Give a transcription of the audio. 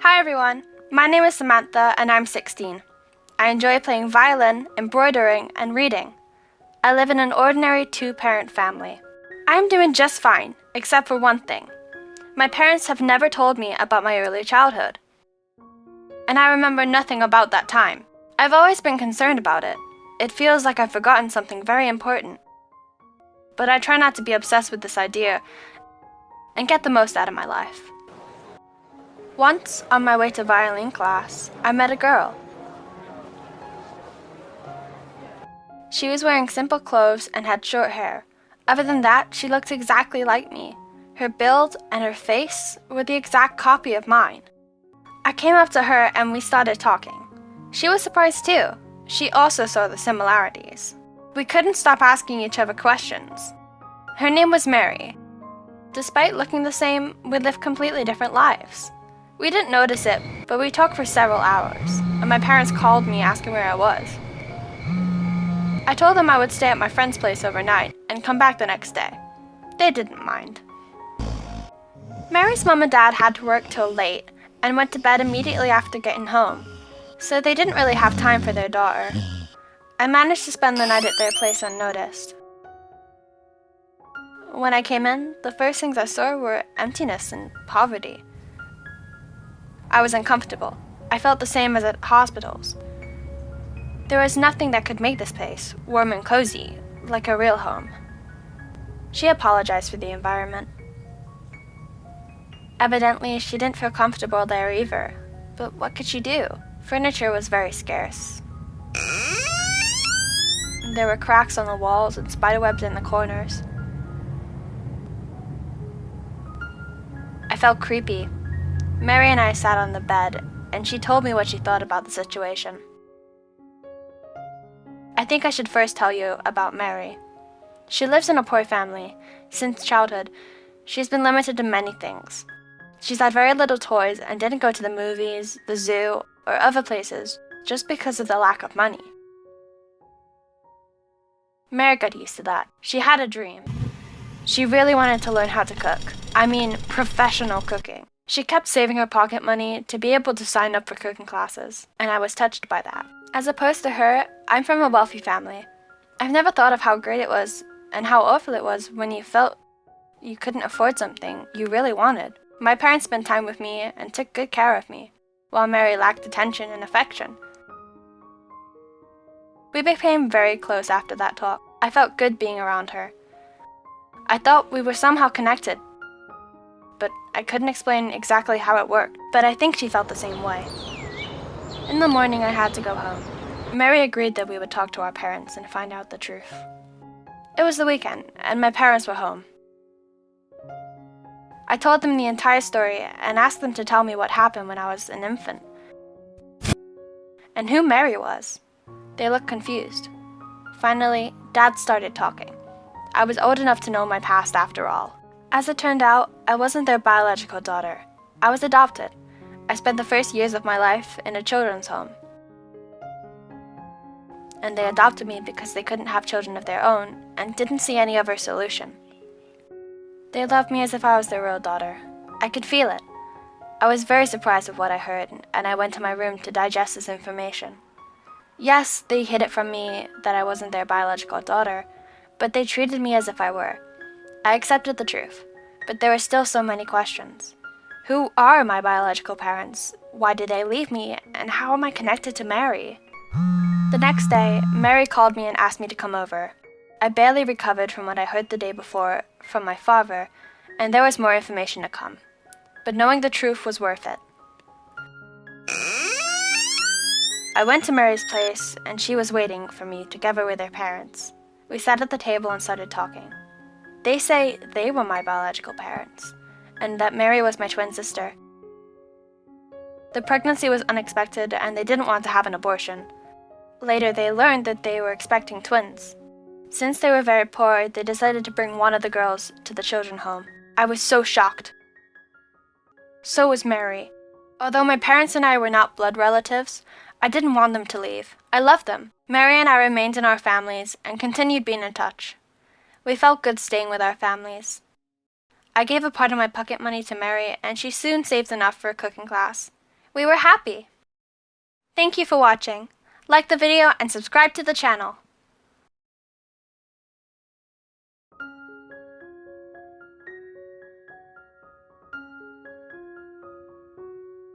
Hi everyone, my name is Samantha and I'm 16. I enjoy playing violin, embroidering, and reading. I live in an ordinary two-parent family. I'm doing just fine, except for one thing. My parents have never told me about my early childhood. And I remember nothing about that time. I've always been concerned about it. It feels like I've forgotten something very important. But I try not to be obsessed with this idea and get the most out of my life. Once, on my way to violin class, I met a girl. She was wearing simple clothes and had short hair. Other than that, she looked exactly like me. Her build and her face were the exact copy of mine. I came up to her and we started talking. She was surprised too. She also saw the similarities. We couldn't stop asking each other questions. Her name was Mary. Despite looking the same, we lived completely different lives. We didn't notice it, but we talked for several hours, and my parents called me asking where I was. I told them I would stay at my friend's place overnight and come back the next day. They didn't mind. Mary's mom and dad had to work till late and went to bed immediately after getting home, so they didn't really have time for their daughter. I managed to spend the night at their place unnoticed. When I came in, the first things I saw were emptiness and poverty. I was uncomfortable. I felt the same as at hospitals. There was nothing that could make this place warm and cozy, like a real home. She apologized for the environment. Evidently, she didn't feel comfortable there either, but what could she do? Furniture was very scarce. There were cracks on the walls and spiderwebs in the corners. I felt creepy. Mary and I sat on the bed, and she told me what she thought about the situation. I think I should first tell you about Mary. She lives in a poor family. Since childhood, she's been limited to many things. She's had very little toys and didn't go to the movies, the zoo, or other places just because of the lack of money. Mary got used to that. She had a dream. She really wanted to learn how to cook. I mean, professional cooking. She kept saving her pocket money to be able to sign up for cooking classes, and I was touched by that. As opposed to her, I'm from a wealthy family. I've never thought of how great it was and how awful it was when you felt you couldn't afford something you really wanted. My parents spent time with me and took good care of me, while Mary lacked attention and affection. We became very close after that talk. I felt good being around her. I thought we were somehow connected, but I couldn't explain exactly how it worked, but I think she felt the same way. In the morning, I had to go home. Mary agreed that we would talk to our parents and find out the truth. It was the weekend, and my parents were home. I told them the entire story and asked them to tell me what happened when I was an infant, and who Mary was. They looked confused. Finally, Dad started talking. I was old enough to know my past after all. As it turned out, I wasn't their biological daughter. I was adopted. I spent the first years of my life in a children's home. And they adopted me because they couldn't have children of their own and didn't see any other solution. They loved me as if I was their real daughter. I could feel it. I was very surprised with what I heard, and I went to my room to digest this information. Yes, they hid it from me that I wasn't their biological daughter, but they treated me as if I were. I accepted the truth, but there were still so many questions. Who are my biological parents? Why did they leave me? And how am I connected to Mary? The next day, Mary called me and asked me to come over. I barely recovered from what I heard the day before from my father, and there was more information to come. But knowing the truth was worth it. I went to Mary's place, and she was waiting for me together with her parents. We sat at the table and started talking. They say they were my biological parents, and that Mary was my twin sister. The pregnancy was unexpected, and they didn't want to have an abortion. Later, they learned that they were expecting twins. Since they were very poor, they decided to bring one of the girls to the children's home. I was so shocked. So was Mary. Although my parents and I were not blood relatives, I didn't want them to leave. I loved them. Mary and I remained in our families and continued being in touch. We felt good staying with our families. I gave a part of my pocket money to Mary, and she soon saved enough for a cooking class. We were happy. Thank you for watching. Like the video and subscribe to the channel.